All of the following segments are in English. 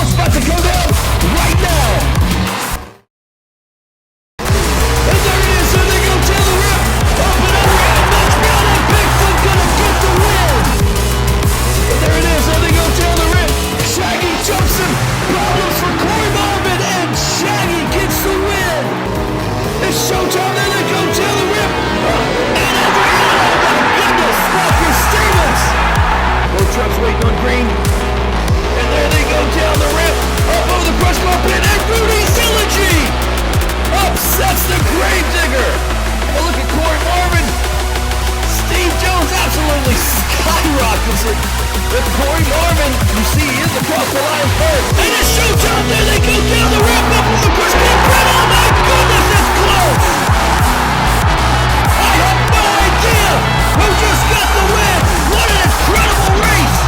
what's about to go down right now. And there it is, so they go to the rip. Up and over, and Mitch Brown and Bigfoot gonna get the win. And there it is, so they go to the rip. Shaggy jumps him. Problems for Corey Marvin, and Shaggy gets the win. It's showtime, then they go to the rip. And Adrian, oh my goodness, Walker Stevens. No trucks waiting on green. And there they go down the rip. Up over the crush bar pin, and Rudy Zilligy upsets the Gravedigger. Oh, look at Corey Marvin. Steve Jones absolutely skyrockets it. With Corey Marvin, you see he is across the line first. And it's showtime, there they go down the rip. Up over the crush bar pin. Oh my goodness, it's close. I have no idea who just got the win. What an incredible race.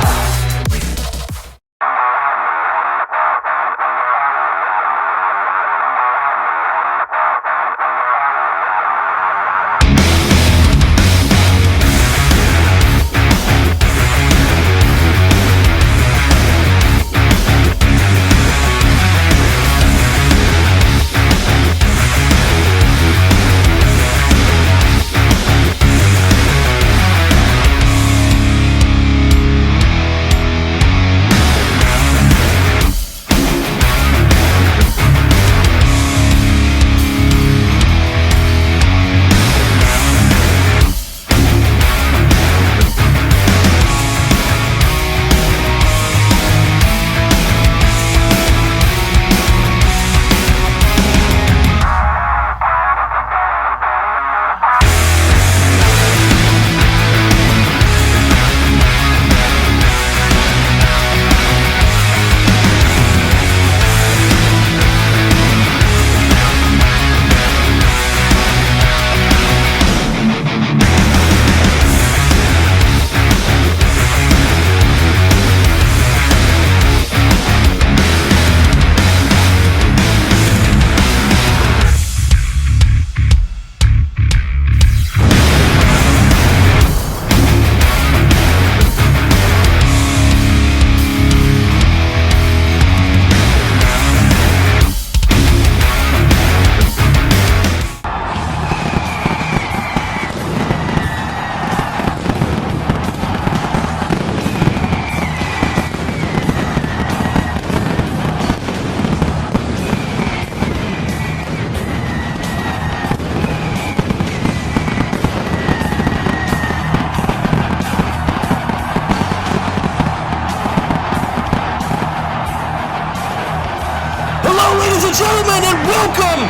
Gentlemen, and welcome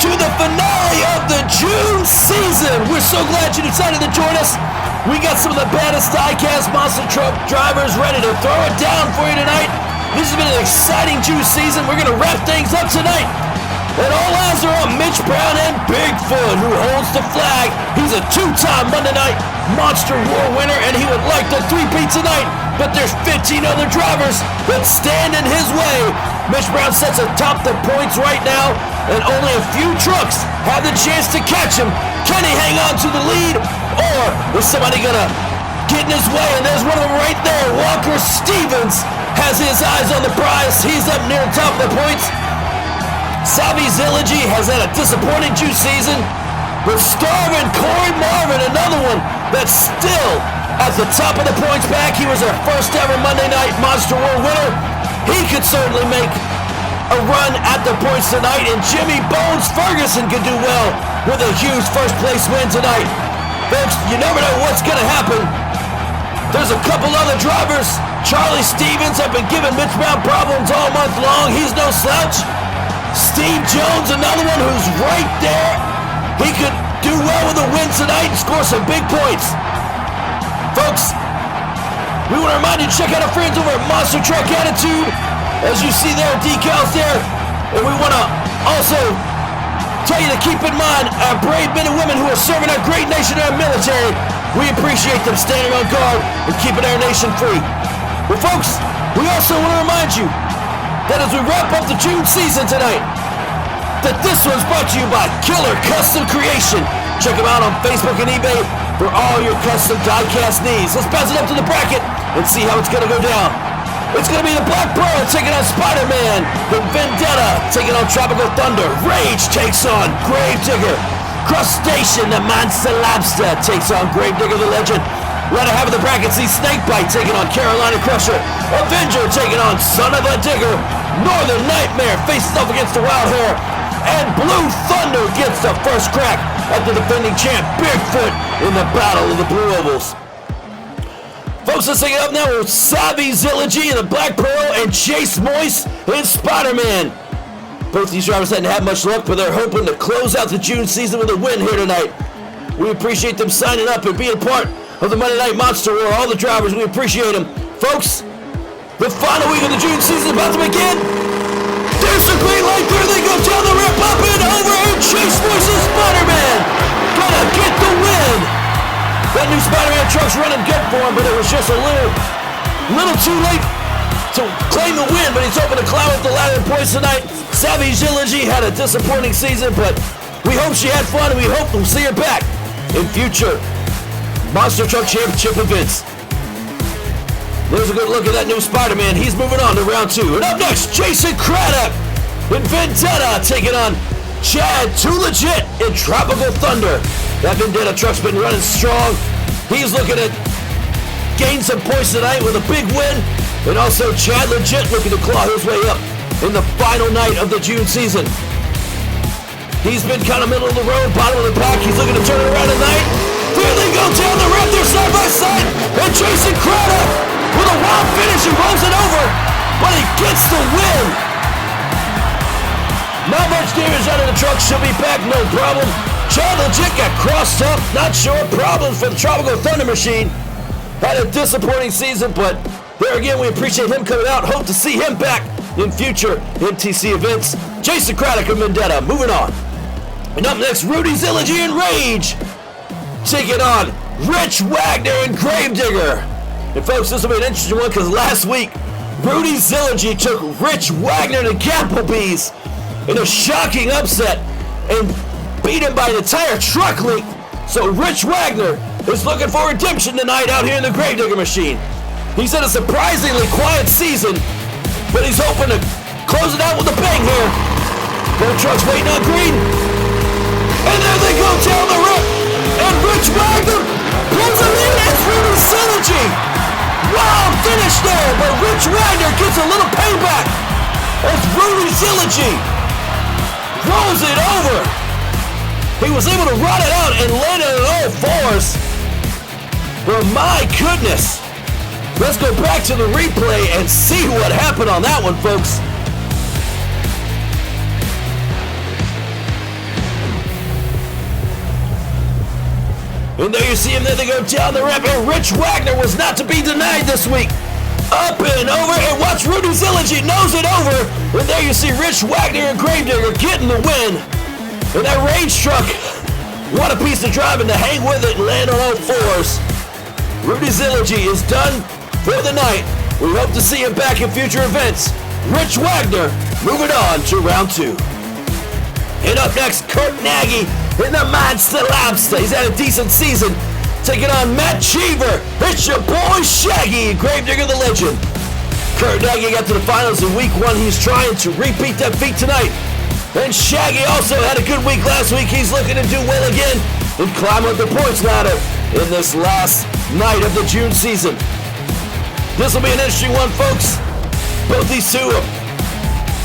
to the finale of the June season. We're so glad you decided to join us. We got some of the baddest diecast monster truck drivers ready to throw it down for you tonight. This has been an exciting June season. We're going to wrap things up tonight. And all eyes are on Mitch Brown and Bigfoot, who holds the flag. He's a two-time Monday Night Monster War winner, and he would like the three-peat tonight. But there's 15 other drivers that stand in his way. Mitch Brown sits atop the points right now, and only a few trucks have the chance to catch him. Can he hang on to the lead, or is somebody gonna get in his way? And there's one of them right there. Walker Stevens has his eyes on the prize. He's up near the top of the points. Savi Zilligy has had a disappointing June season, but Starvin Corey Marvin, another one that's still at the top of the points pack. He was our first ever Monday Night Monster World winner. He could certainly make a run at the points tonight, and Jimmy Bones Ferguson could do well with a huge first place win tonight. Folks, you never know what's going to happen. There's a couple other drivers. Charlie Stevens have been giving Mitch Brown problems all month long. He's no slouch. Steve Jones, another one who's right there. He could do well with a win tonight and score some big points. Folks, we want to remind you to check out our friends over at Monster Truck Attitude. As you see their decals there. And we want to also tell you to keep in mind our brave men and women who are serving our great nation and our military. We appreciate them standing on guard and keeping our nation free. Well, folks, we also want to remind you that as we wrap up the June season tonight, that this one's brought to you by Killer Custom Creation. Check them out on Facebook and eBay for all your custom diecast needs. Let's pass it up to the bracket and see how it's going to go down. It's going to be the Black Pearl taking on Spider-Man. The Vendetta taking on Tropical Thunder. Rage takes on Gravedigger. Crustacean, the Monster Lobster, takes on Gravedigger the Legend. Latter half of the bracket sees Snakebite taking on Carolina Crusher. Avenger taking on Son of a Digger. Northern Nightmare faces off against the Wild Hair. And Blue Thunder gets the first crack at the defending champ, Bigfoot, in the Battle of the Blue Ovals. Folks, let's take it up now with Savvy Zillogy and the Black Pearl and Chase Moise in Spider-Man. Both these drivers hadn't had much luck, but they're hoping to close out the June season with a win here tonight. We appreciate them signing up and being part of the Monday Night Monster War. All the drivers, we appreciate them. Folks, the final week of the June season is about to begin. There's the green light. There they go down the ramp, up and over, and Chase Moise and Spider-Man gonna get the win. That new Spider-Man truck's running good for him, but it was just a little too late to claim the win, but he's hoping to climb up the ladder in points tonight. Savvy Zillogy had a disappointing season, but we hope she had fun, and we hope we'll see her back in future Monster Truck Championship events. There's a good look at that new Spider-Man. He's moving on to round 2. And up next, Jason Craddock in Vendetta taking on Chad Too Legit in Tropical Thunder. That Vendetta truck's been running strong. He's looking to gain some points tonight with a big win. And also Chad Legit looking to claw his way up in the final night of the June season. He's been kind of middle of the road, bottom of the pack. He's looking to turn it around tonight. There they go down the ramp. They're side by side. And Jason Craddock with a wild finish and rolls it over. But he gets the win. Not much damage out of the truck. She'll be back, no problem. Chad Legit got crossed up. Not sure. Problems for the Tropical Thunder Machine. Had a disappointing season, but there again, we appreciate him coming out. Hope to see him back in future MTC events. Jason Craddock and Vendetta moving on. And up next, Rudy Zillogy and Rage taking on Rich Wagner and Gravedigger. And folks, this will be an interesting one because last week, Rudy Zillogy took Rich Wagner to Gapplebee's in a shocking upset and beat him by an entire truck length. So Rich Wagner is looking for redemption tonight out here in the Gravedigger Machine. He's had a surprisingly quiet season, but he's hoping to close it out with a bang here. Both trucks waiting on green. And there they go down the ramp. And Rich Wagner pulls him in. It's Rudy Zillogy. Wild finish there, but Rich Wagner gets a little payback as Rudy Zillogy rolls it over. He was able to run it out and land it on all fours. But my goodness. Let's go back to the replay and see what happened on that one, folks. And there you see him, there they go down the ramp, and Rich Wagner was not to be denied this week. Up and over, and watch Rudy Zillogy nose it over. And there you see Rich Wagner and Gravedigger getting the win. And that range truck, what a piece of driving to hang with it and land on all fours. Rudy Zillogy is done for the night. We hope to see him back in future events. Rich Wagner moving on to round 2. And up next, Kurt Nagy in the Monster Lobster. He's had a decent season, taking on Matt Cheever. It's your boy Shaggy, Gravedigger the Legend. Kurt Nagy got to the finals in week 1. He's trying to repeat that feat tonight. And Shaggy also had a good week last week. He's looking to do well again and climb up the points ladder in this last night of the June season. This will be an interesting one, folks. Both these two are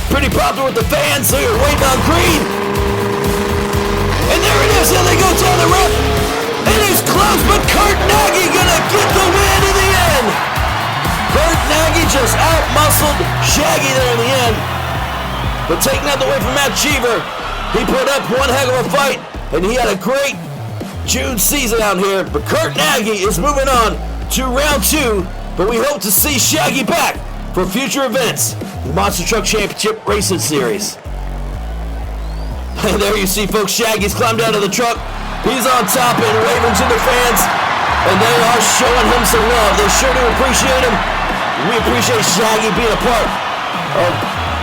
pretty popular with the fans, so you're waiting on green. And there it is. Here they go down the ramp. It is close, but Kurt Nagy gonna get the win in the end. Kurt Nagy just out-muscled Shaggy there in the end. But taking that away from Matt Cheever, he put up one heck of a fight, and he had a great June season out here. But Kurt Nagy is moving on to round 2, but we hope to see Shaggy back for future events, the Monster Truck Championship Racing Series. And there you see, folks, Shaggy's climbed out of the truck. He's on top and waving to the fans, and they are showing him some love. They sure do appreciate him. We appreciate Shaggy being a part of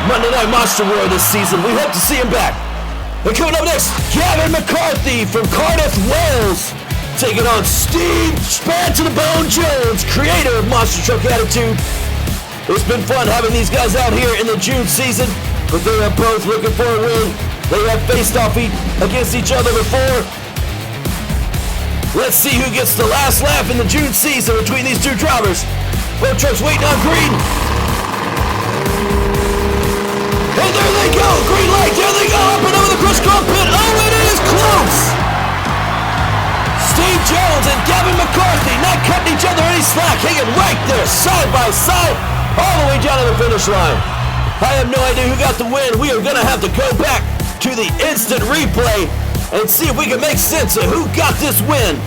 Monday Night Monster War this season. We hope to see him back. And coming up next, Gavin McCarthy from Cardiff, Wales, taking on Steve Span to the Bone Jones, creator of Monster Truck Attitude. It's been fun having these guys out here in the June season, but they are both looking for a win. They have faced off against each other before. Let's see who gets the last laugh in the June season between these two drivers. Both trucks waiting on green. And there they go, green light, there they go, up and over the crisscross pit. Oh, it is close! Steve Jones and Gavin McCarthy not cutting each other any slack, hanging right there, side by side, all the way down to the finish line. I have no idea who got the win. We are going to have to go back to the instant replay and see if we can make sense of who got this win.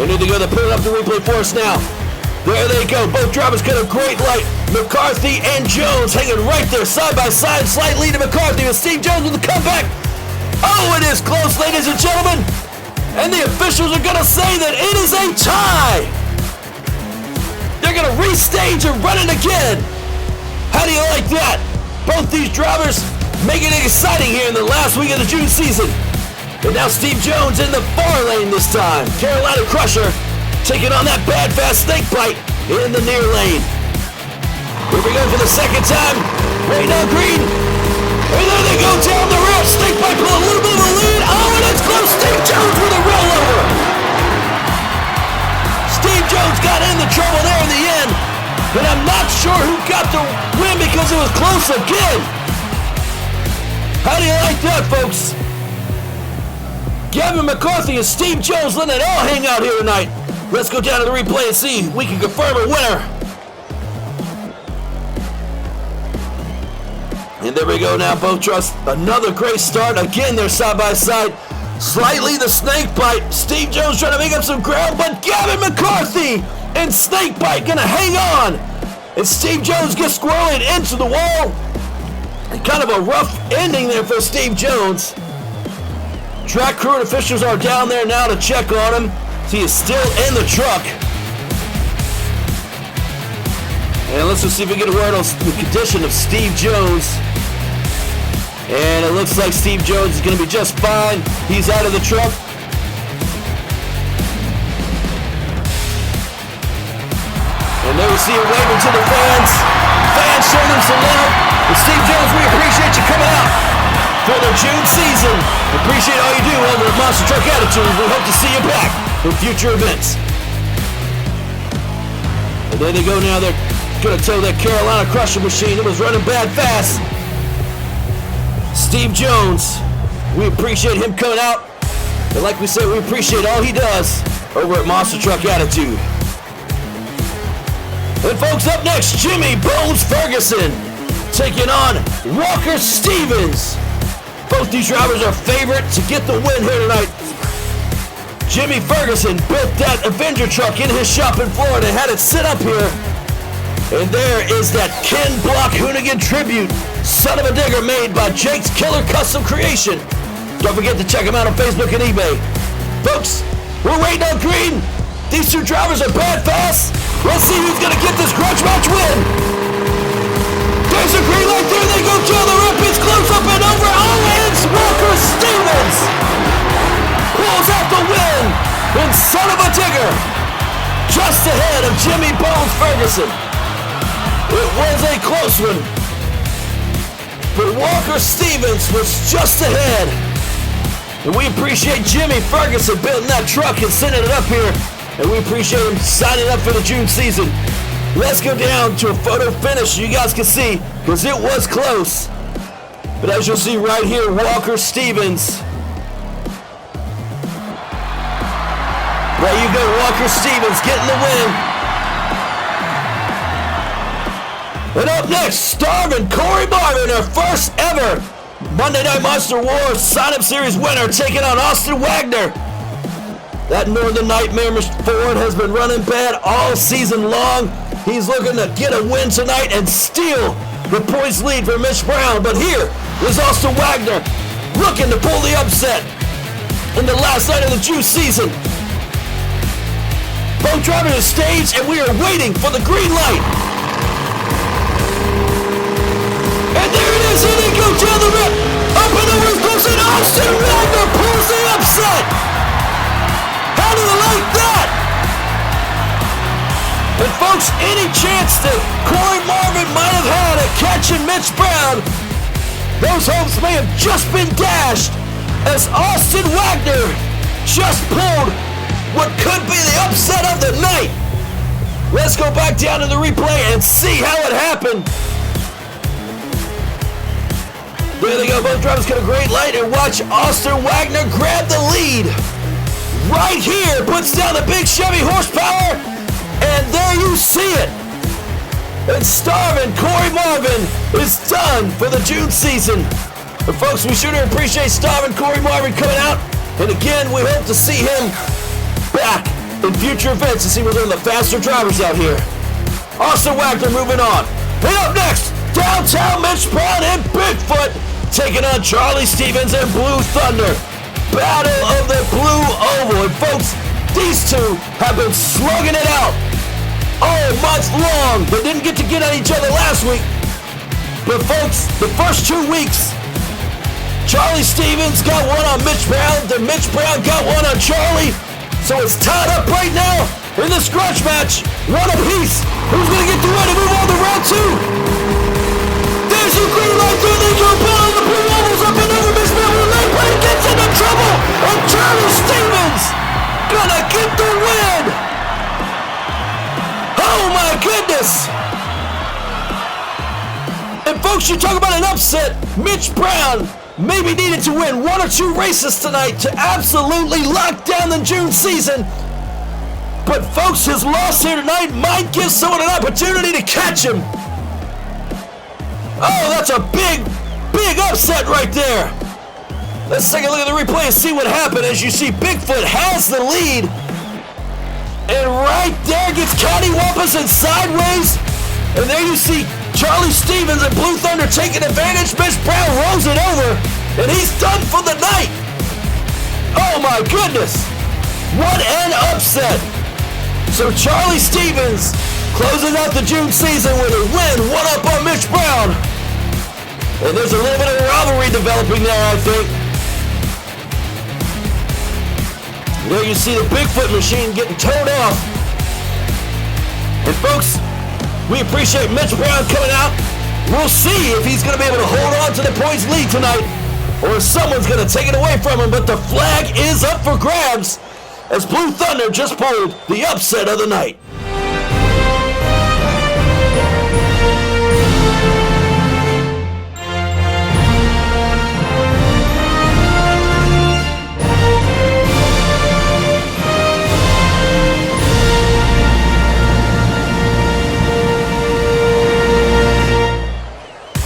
They need to go to put it up the replay for us now. There they go. Both drivers got a great light. McCarthy and Jones hanging right there side by side. Slight lead to McCarthy with Steve Jones with the comeback. Oh, it is close, ladies and gentlemen. And the officials are going to say that it is a tie. They're going to restage and run it again. How do you like that? Both these drivers making it exciting here in the last week of the June season. And now Steve Jones in the far lane this time. Carolina Crusher taking on that bad fast snake bite in the near lane. Here we go for the second time. Waiting on green. And there they go down the rail. Snake bite pull a little bit of a lead. Oh, and it's close. Steve Jones with a rollover. Steve Jones got in the trouble there in the end. But I'm not sure who got the win because it was close again. How do you like that, folks? Gavin McCarthy and Steve Jones letting it all hang out here tonight. Let's go down to the replay and see if we can confirm a winner. And there we go now, both trucks. Another great start. Again, they're side by side. Slightly the snake bite. Steve Jones trying to make up some ground, but Gavin McCarthy and snake bite gonna hang on. And Steve Jones gets squirreling into the wall. And kind of a rough ending there for Steve Jones. Track crew and officials are down there now to check on him. He is still in the truck. And let's just see if we can get a word on the condition of Steve Jones. And it looks like Steve Jones is going to be just fine. He's out of the truck. And there we see him waving to the fans. Fans showing him some love. And Steve Jones, we appreciate you coming out for the June season. Appreciate all you do over at Monster Truck Attitude. We hope to see you back in future events. And there they go now. They're going to tow that Carolina Crusher machine. It was running bad fast. Steve Jones, we appreciate him coming out. And like we said, we appreciate all he does over at Monster Truck Attitude. And folks, up next, Jimmy Bones Ferguson taking on Walker Stevens. Both these drivers are favorite to get the win here tonight. Jimmy Ferguson built that Avenger truck in his shop in Florida and had it sit up here. And there is that Ken Block Hoonigan tribute, son of a digger, made by Jake's Killer Custom Creation. Don't forget to check him out on Facebook and eBay. Folks, we're waiting on green. These two drivers are bad fast. Let's see who's going to get this grudge match win. There's a green light. There they go to the rapids. Close up and over. Oh, and it's Walker Stevens pulls out the win. And son of a digger, just ahead of Jimmy Bones Ferguson. It was a close one, but Walker Stevens was just ahead. And we appreciate Jimmy Ferguson building that truck and sending it up here. And we appreciate him signing up for the June season. Let's go down to a photo finish so you guys can see, because it was close. But as you'll see right here, Walker Stevens. There you go, Walker Stevens getting the win. And up next, Starvin Corey Marvin, our first ever Monday Night Monster Wars Sign-Up Series winner, taking on Austin Wagner. That Northern Nightmare Ford has been running bad all season long. He's looking to get a win tonight and steal the points lead for Mitch Brown. But here is Austin Wagner looking to pull the upset in the last night of the June season. Both driving the stage, and we are waiting for the green light. And there it is, here they go down the rip. Up and over his close, and Austin Wagner pulls the upset. How do you like that? And folks, any chance that Corey Marvin might have had at catching Mitch Brown, those hopes may have just been dashed as Austin Wagner just pulled what could be the upset of the night. Let's go back down to the replay and see how it happened. There they go, both drivers get a great light, and watch Austin Wagner grab the lead. Right here, puts down the big Chevy horsepower, and there you see it. And Starvin Corey Marvin is done for the June season. And folks, we sure do appreciate Starvin Corey Marvin coming out. And again, we hope to see him back in future events to see what's one of the faster drivers out here. Austin Wagner moving on. And up next, downtown Mitch Brown and Bigfoot taking on Charlie Stevens and Blue Thunder. Battle of the Blue Oval. And folks, these two have been slugging it out all month long. They didn't get at each other last week. But folks, the first 2 weeks, Charlie Stevens got one on Mitch Brown, then Mitch Brown got one on Charlie. So it's tied up right now in this grudge match. One apiece. Who's going to get the win and move on to round 2? There's your green light through the battle. The Blue Oval's up and over. Mitch Brown with a leg plate gets into trouble. And Charlie Stevens gonna get the win. Oh my goodness. And folks, you talk about an upset. Mitch Brown maybe needed to win 1 or 2 races tonight to absolutely lock down the June season. But folks, his loss here tonight might give someone an opportunity to catch him. Oh, that's a big upset right there. Let's take a look at the replay and see what happened. As you see, Bigfoot has the lead. And right there gets cattywampus and sideways. And there you see Charlie Stevens and Blue Thunder taking advantage. Mitch Brown rolls it over. And he's done for the night. Oh my goodness. What an upset. So Charlie Stevens closes out the June season with a win, 1-up on Mitch Brown. And there's a little bit of rivalry developing there, I think. There you see the Bigfoot machine getting towed off. And folks, we appreciate Mitch Brown coming out. We'll see if he's going to be able to hold on to the points lead tonight or if someone's going to take it away from him. But the flag is up for grabs as Blue Thunder just pulled the upset of the night.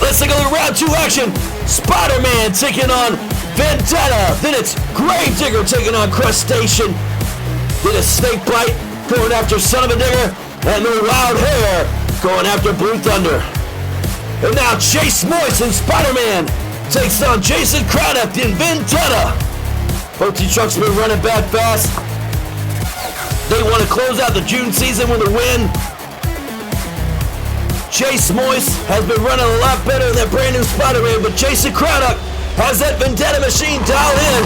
Let's take a look at round 2 action. Spider-Man taking on Vendetta. Then it's Gravedigger taking on Crustacean. Then a Snake Bite going after Son of a Digger. And the Wild Hair going after Blue Thunder. And now Chase Moist and Spider-Man takes on Jason Craddock and Vendetta. Both these trucks have been running back fast. They want to close out the June season with a win. Chase Moist has been running a lot better than brand new Spider-Man, but Jason Craddock has that Vendetta machine dialed in.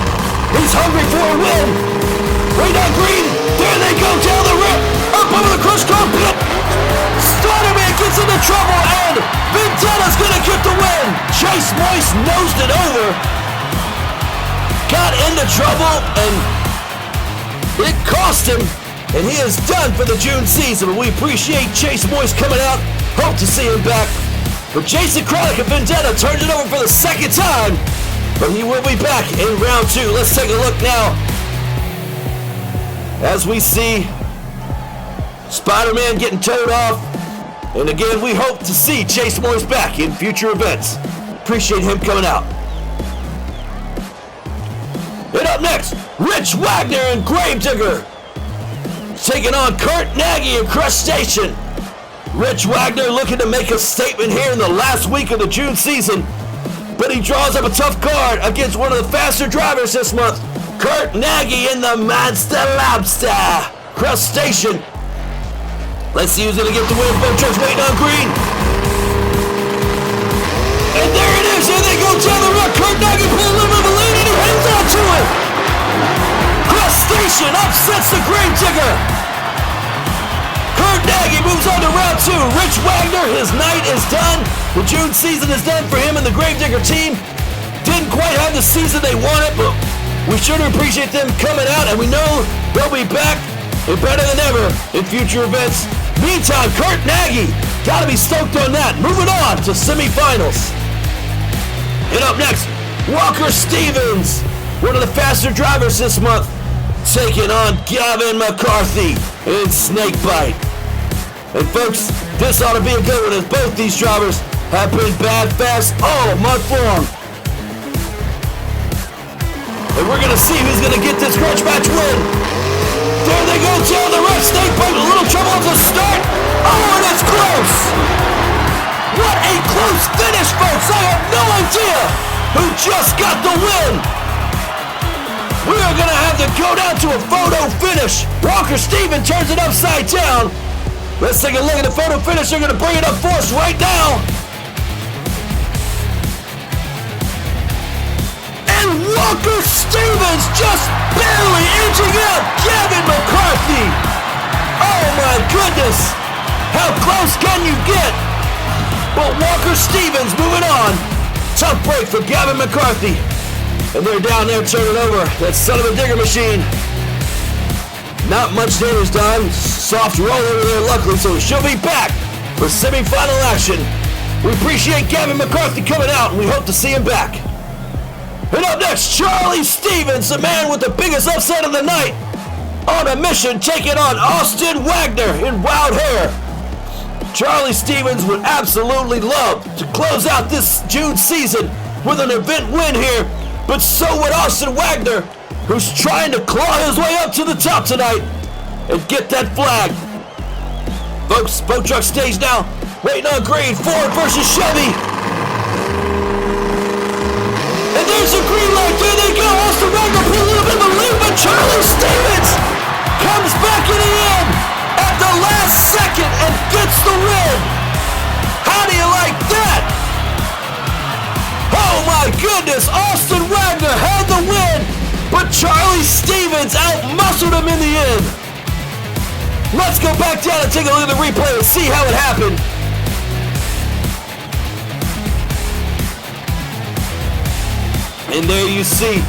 He's hungry for a win. Way down green. There they go down the ramp. Up over the crush car pit. Spider-Man gets into trouble, and Vendetta's going to get the win. Chase Moist nosed it over. Got into trouble, and it cost him. And he is done for the June season. But we appreciate Chase Moist coming out. Hope to see him back. But Jason Craddock of Vendetta turned it over for the second time. But he will be back in round 2. Let's take a look now. As we see Spider-Man getting towed off. And again, we hope to see Chase Moist back in future events. Appreciate him coming out. And up next, Rich Wagner and Gravedigger taking on Kurt Nagy and Crustacean. Rich Wagner looking to make a statement here in the last week of the June season, but he draws up a tough card against one of the faster drivers this month, Kurt Nagy in the Monster Lobster. Crustacean. Let's see who's going to get the win. Both trucks waiting on green. And there it is. There they go down the road. Kurt Nagy pulls a little bit of a lead and he hangs on to it. Crustacean upsets the Gravedigger. Kurt Nagy on to round two. Rich Wagner, his night is done. The June season is done for him and the Gravedigger team. Didn't quite have the season they wanted, but we sure do appreciate them coming out, and we know they'll be back and better than ever in future events. Meantime, Kurt Nagy, gotta be stoked on that. Moving on to semifinals. And up next, Walker Stevens, one of the faster drivers this month, taking on Gavin McCarthy in Snakebite. And folks, this ought to be a good one, as both these drivers have been bad fast all month long. And we're going to see who's going to get this grudge match win. There they go down the right. Snakebite with a little trouble at the start. Oh, and it's close. What a close finish, folks. I have no idea who just got the win. We are going to have to go down to a photo finish. Walker Stevens turns it upside down. Let's take a look at the photo finish. They're going to bring it up for us right now. And Walker Stevens just barely inching out Gavin McCarthy. Oh my goodness. How close can you get? But Walker Stevens moving on. Tough break for Gavin McCarthy. And they're down there turning over that son of a digger machine. Not much damage done. Soft roll over there, luckily, so she'll be back for semifinal action. We appreciate Gavin McCarthy coming out, and we hope to see him back. And up next, Charlie Stevens, the man with the biggest upset of the night, on a mission taking on Austin Wagner in wild hair. Charlie Stevens would absolutely love to close out this June season with an event win here, but so would Austin Wagner, who's trying to claw his way up to the top tonight and get that flag. Folks, boat truck stage now, waiting on green, Ford versus Chevy. And there's a green light, there they go. Austin Wagner put a little bit of a lead, but Charlie Stevens comes back in the end at the last second and gets the win. How do you like that? Oh my goodness, Austin Wagner had the win, but Charlie Stevens out-muscled him in the end. Let's go back down and take a look at the replay and see how it happened. And there you see,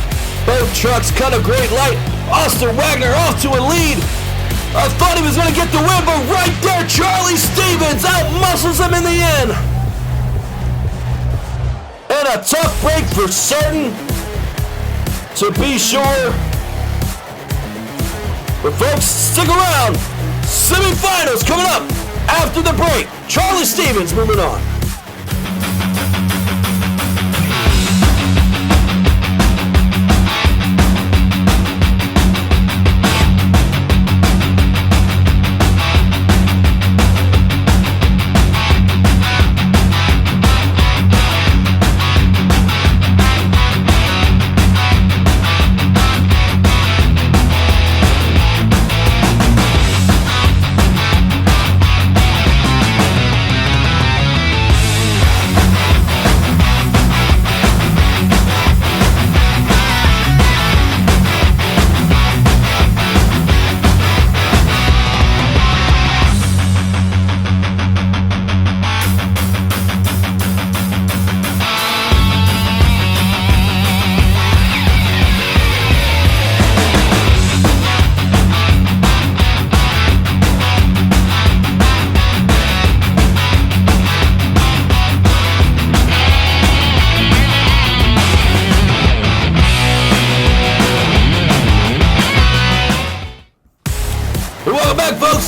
both trucks cut a great light. Austin Wagner off to a lead. I thought he was going to get the win, but right there, Charlie Stevens out-muscles him in the end. And a tough break for certain, to be sure. But folks, stick around. Semifinals coming up after the break. Charlie Stevens moving on.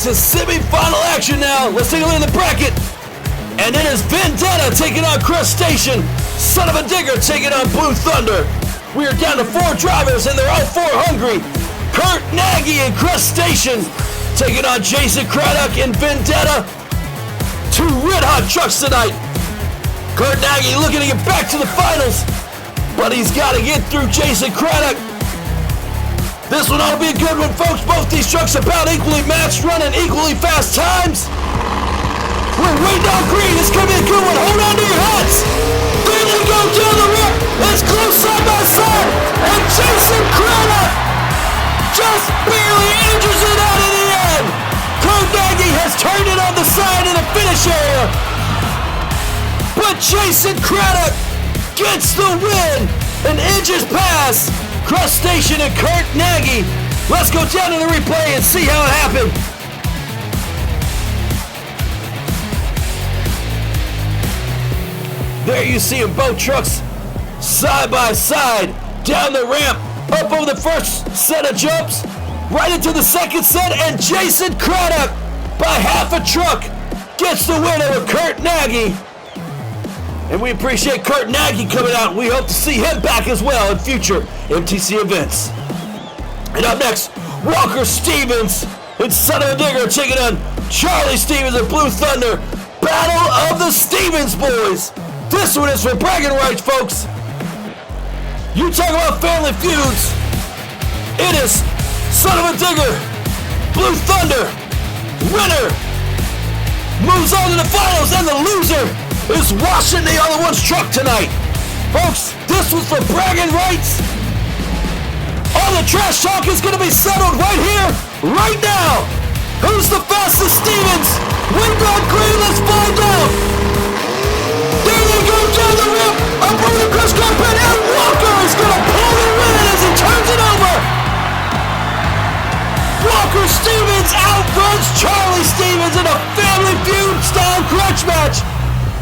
To semi-final action now. Let's take a look at the bracket. And it is Vendetta taking on Crustacean. Son of a Digger taking on Blue Thunder. We are down to 4 drivers and they're all 4 hungry. Kurt Nagy and Crustacean taking on Jason Craddock and Vendetta. 2 red hot trucks tonight. Kurt Nagy looking to get back to the finals, but he's got to get through Jason Craddock. This one ought to be a good one, folks. Both these trucks about equally matched, running equally fast times. We're way down green. It's going to be a good one. Hold on to your hats. There they go down the ramp. It's close side by side. And Jason Craddock just barely injures it out in the end. Kurt Nagy has turned it on the side in the finish area. But Jason Craddock gets the win and inches past Crustacean and Kurt Nagy. Let's go down to the replay and see how it happened. There you see them, both trucks side by side down the ramp, up over the first set of jumps, right into the second set, and Jason Craddock by half a truck gets the win over Kurt Nagy. And we appreciate Kurt Nagy coming out, and we hope to see him back as well in future MTC events. And up next, Walker Stevens and Son of a Digger taking on Charlie Stevens and Blue Thunder. Battle of the Stevens boys. This one is for bragging rights, folks. You talk about family feuds. It is Son of a Digger, Blue Thunder, winner, moves on to the finals, and the loser is washing the other one's truck tonight. Folks, this was for bragging rights. All the trash talk is going to be settled right here, right now. Who's the fastest Stevens? Wind on green, let's find out. There they go down the ramp, up over the cross carpet, and Walker is going to pull the win as he turns it over. Walker Stevens outruns Charlie Stevens in a family feud style grudge match.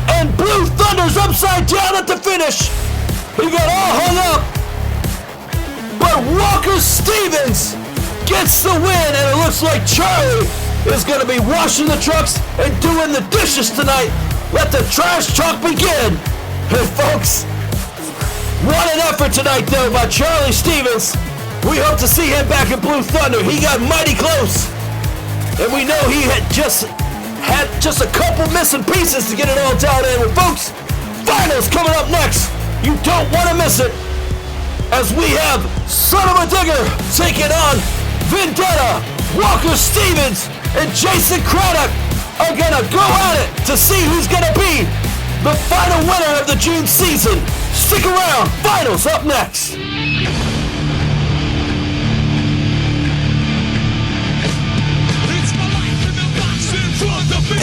And Blue Thunder's upside down at the finish. He got all hung up. But Walker Stevens gets the win, and it looks like Charlie is going to be washing the trucks and doing the dishes tonight. Let the trash talk begin. And folks, what an effort tonight though by Charlie Stevens. We hope to see him back in Blue Thunder. He got mighty close. And we know he had just a couple missing pieces to get it all dialed in. Well, folks, finals coming up next. You don't want to miss it. As we have Son of a Digger taking on Vendetta. Walker Stevens and Jason Craddock are gonna go at it to see who's gonna be the final winner of the June season. Stick around, finals up next. It's my life in the box in front of me.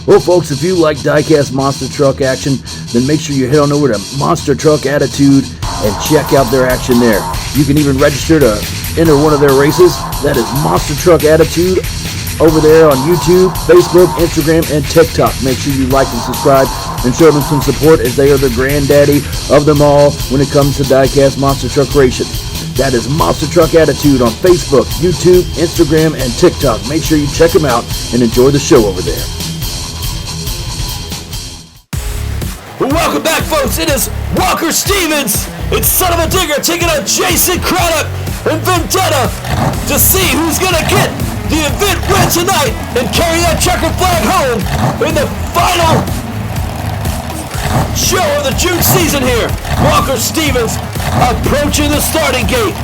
Well, folks, if you like diecast monster truck action, then make sure you head on over to Monster Truck Attitude and check out their action there. You can even register to enter one of their races. That is Monster Truck Attitude over there on YouTube, Facebook, Instagram, and TikTok. Make sure you like and subscribe and show them some support, as they are the granddaddy of them all when it comes to diecast monster truck racing. That is Monster Truck Attitude on Facebook, YouTube, Instagram, and TikTok. Make sure you check them out and enjoy the show over there. Welcome back, folks. It is Walker Stevens. It's Son of a Digger taking on Jason Craddock and Vendetta to see who's going to get the event win tonight and carry that checkered flag home in the final show of the June season here. Walker Stevens approaching the starting gate,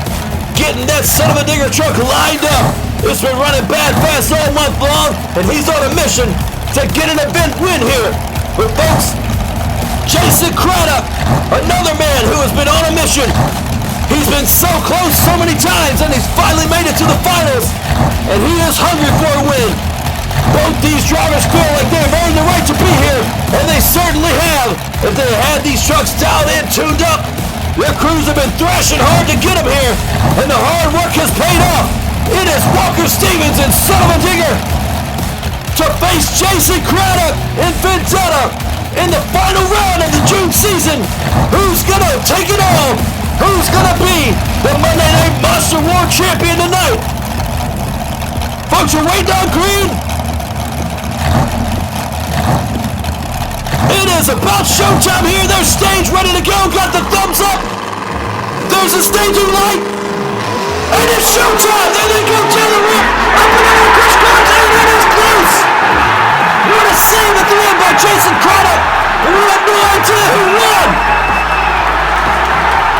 getting that Son of a Digger truck lined up. It's been running bad fast all month long, and he's on a mission to get an event win here. But folks, Jason Craddock, another man who has been on a mission. He's been so close so many times, and he's finally made it to the finals, and he is hungry for a win. Both these drivers feel like they've earned the right to be here, and they certainly have. If they had these trucks dialed in, tuned up, their crews have been thrashing hard to get them here, and the hard work has paid off. It is Walker Stevens and Son of a Digger to face Jason Craddock and Vendetta in the final round of the June season. Who's gonna take it all? Who's gonna be the Monday Night Monster War Champion tonight? Folks, are way down green. It is about showtime here. There's stage ready to go. Got the thumbs up. There's a staging light. And it's showtime. There they go down the ramp. Up and over Chris Carnes, and it is close. What a save at the end by Jason Craddock. And we have no idea who won.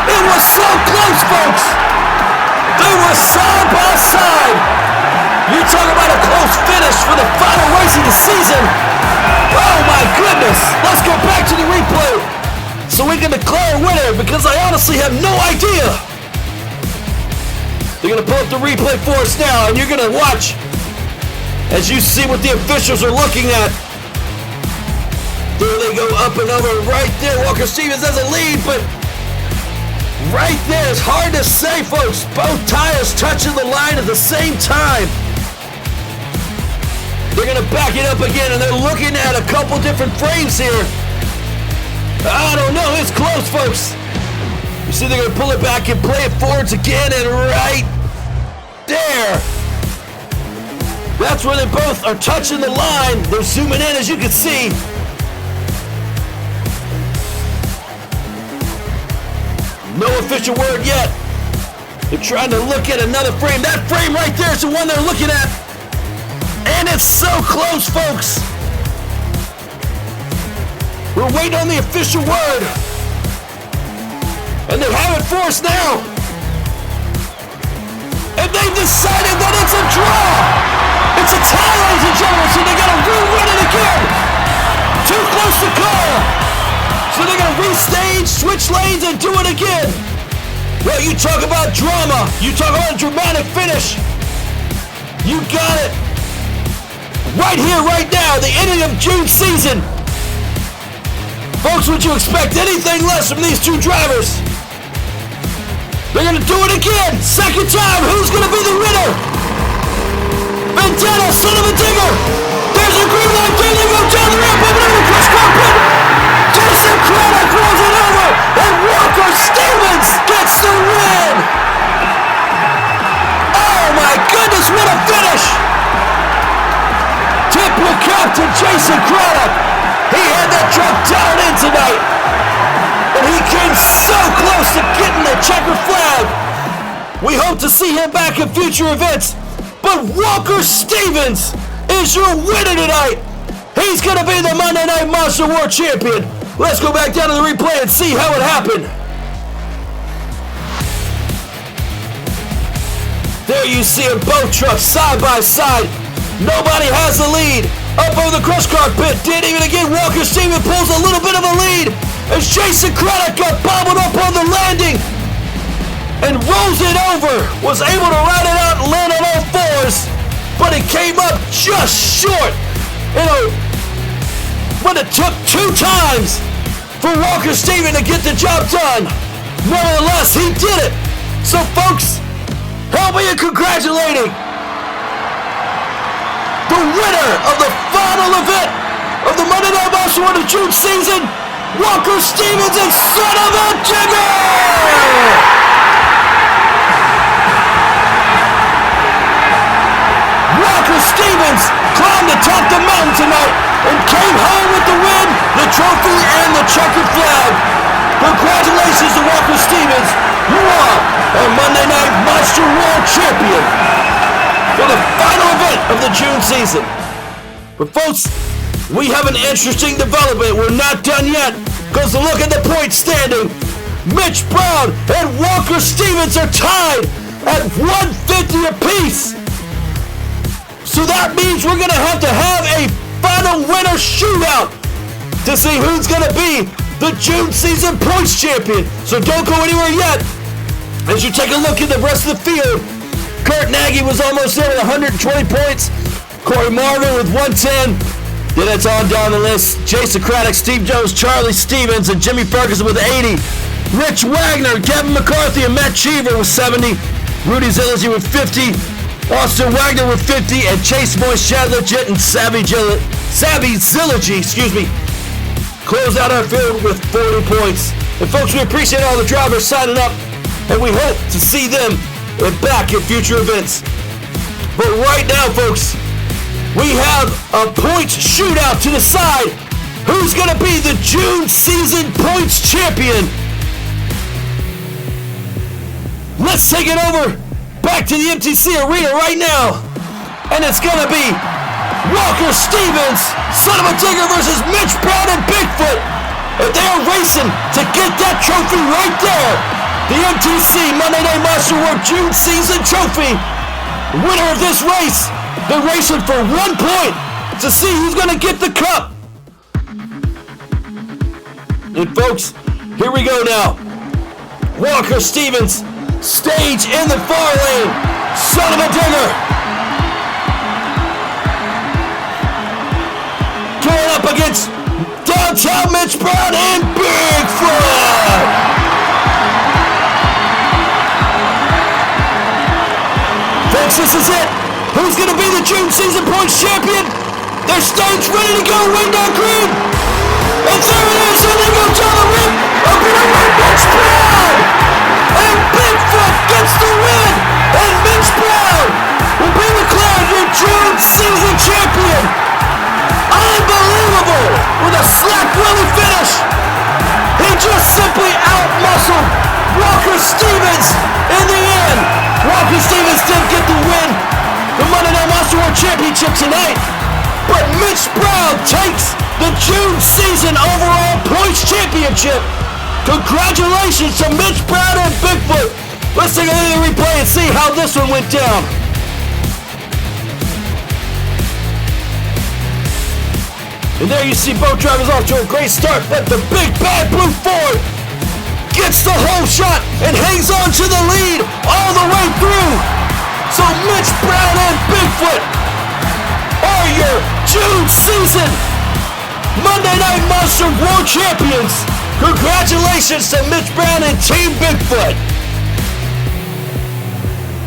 It was so close, folks. They were side by side. You talk about a close finish for the final race of the season. honestly have no idea. They're going to pull up the replay for us now, and you're going to watch as you see what the officials are looking at. There they go, up and over right there. Walker Stevens has a lead, but right there, it's hard to say, folks. Both tires touching the line at the same time. They're going to back it up again, and they're looking at a couple different frames here. I don't know. It's close, folks. You see they're going to pull it back and play it forwards again, and right there. That's where they both are touching the line. They're zooming in, as you can see. No official word yet. They're trying to look at another frame. That frame right there is the one they're looking at. And it's so close, folks. We're waiting on the official word. And they have it for us now. And they've decided that it's a draw. It's a tie, ladies and gentlemen, so they gotta re-win it again. Too close to call. So they're gonna restage, switch lanes, and do it again. Well, you talk about drama. You talk about a dramatic finish. You got it. Right here, right now, the ending of June season. Folks, would you expect anything less from these two drivers? They're going to do it again. Second time. Who's going to be the winner? Vendetta, son of a digger. There's a green light. There they go down the ramp. Over the cross carpet. Jason Craddock rolls it over. And Walker Stevens gets the win. Oh, my goodness. What a finish. Tip your cap to Jason Craddock. He had that truck down in tonight. And he came so close to getting the checker flag. We hope to see him back in future events. But Walker Stevens is your winner tonight. He's going to be the Monday Night Monster War Champion. Let's go back down to the replay and see how it happened. There you see them, both trucks side by side. Nobody has the lead. Up over the cross carpet. Didn't even again. Walker Stevens pulls a little bit of a lead as Jason Craddock got bobbled up on the landing and rolls it over. Was able to ride it out and land on all fours, but it came up just short. But it took 2 times for Walker Stevens to get the job done. Nevertheless, he did it. So, folks, help me in congratulating the winner of the final event of the Monday Night Monster War of June season, Walker Stevens and son of a digger! Walker Stevens climbed atop the mountain tonight and came home with the win, the trophy, and the checkered flag. Congratulations to Walker Stevens. You are our Monday Night Monster War Champion for the final event of the June season. But folks, we have an interesting development. We're not done yet, because look at the point standing. Mitch Brown and Walker Stevens are tied at 150 apiece. So that means we're going to have a final winner shootout to see who's going to be the June season points champion. So don't go anywhere yet. As you take a look at the rest of the field, Kurt Nagy was almost there with 120 points. Corey Marvin with 110. Then it's on down the list. Jason Craddock, Steve Jones, Charlie Stevens, and Jimmy Ferguson with 80. Rich Wagner, Kevin McCarthy, and Matt Cheever with 70. Rudy Zilligy with 50. Austin Wagner with 50. And Chase Moyes, Chad Legit, and Savvy Zilligy, close out our field with 40 points. And folks, we appreciate all the drivers signing up, and we hope to see them back in future events. But right now, folks, we have a points shootout to decide who's going to be the June season points champion. Let's take it over back to the MTC Arena right now. And it's going to be Walker Stevens, son of a digger, versus Mitch Brown and Bigfoot. And they are racing to get that trophy right there. The MTC Monday Night Monster War June season trophy. Winner of this race. They're racing for 1 point to see who's going to get the cup. And folks, here we go now. Walker Stevens, stage in the far lane. Son of a digger. Going up against downtown Mitch Brown and Bigfoot. Folks, this is it. Who's going to be the June season points champion? Their stage ready to go, ring down green. And there it is, and they go down the ring. Up in the ring, Mitch Brown. And Bigfoot gets the win. And Mitch Brown will be declared your June season champion. Unbelievable. With a slack willy finish. He just simply out-muscled Walker Stevens in the end. Walker Stevens did get the win. The Monday Night Monster World Championship tonight. But Mitch Brown takes the June season overall points championship. Congratulations to Mitch Brown and Bigfoot. Let's take a look at the replay and see how this one went down. And there you see both drivers off to a great start, but the big bad blue Ford gets the whole shot and hangs on to the lead all the way through. So Mitch Brown and Bigfoot are your June season Monday Night Monster World Champions. Congratulations to Mitch Brown and Team Bigfoot.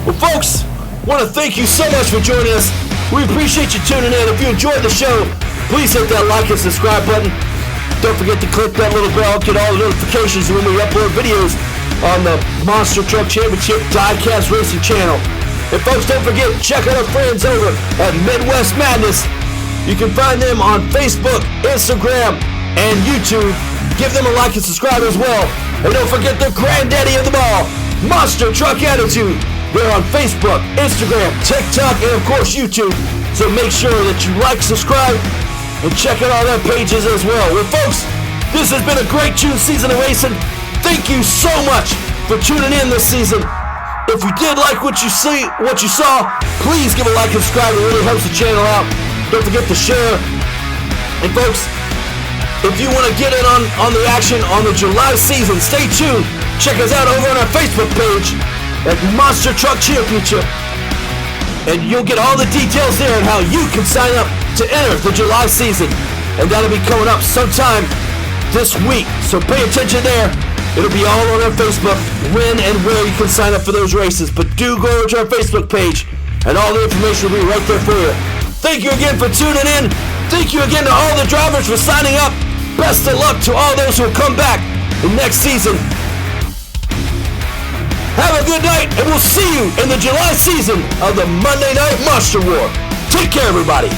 Well, folks, want to thank you so much for joining us. We appreciate you tuning in. If you enjoyed the show, please hit that like and subscribe button. Don't forget to click that little bell, get all the notifications when we upload videos on the Monster Truck Championship Diecast Racing channel. And folks, don't forget, check out our friends over at Midwest Madness. You can find them on Facebook, Instagram, and YouTube. Give them a like and subscribe as well. And don't forget the granddaddy of them all, Monster Truck Attitude. They're on Facebook, Instagram, TikTok, and of course YouTube. So make sure that you like, subscribe, and check out all their pages as well. Well, folks, this has been a great June season of racing. Thank you so much for tuning in this season. If you did like what you saw, please give a like and subscribe. It really helps the channel out. Don't forget to share. And folks, if you want to get in on the action on the July season, stay tuned. Check us out over on our Facebook page at Monster Truck Championship. And you'll get all the details there on how you can sign up to enter the July season. And that'll be coming up sometime this week. So pay attention there. It'll be all on our Facebook, when and where you can sign up for those races. But do go over to our Facebook page, and all the information will be right there for you. Thank you again for tuning in. Thank you again to all the drivers for signing up. Best of luck to all those who will come back the next season. Have a good night, and we'll see you in the July season of the Monday Night Monster War. Take care, everybody.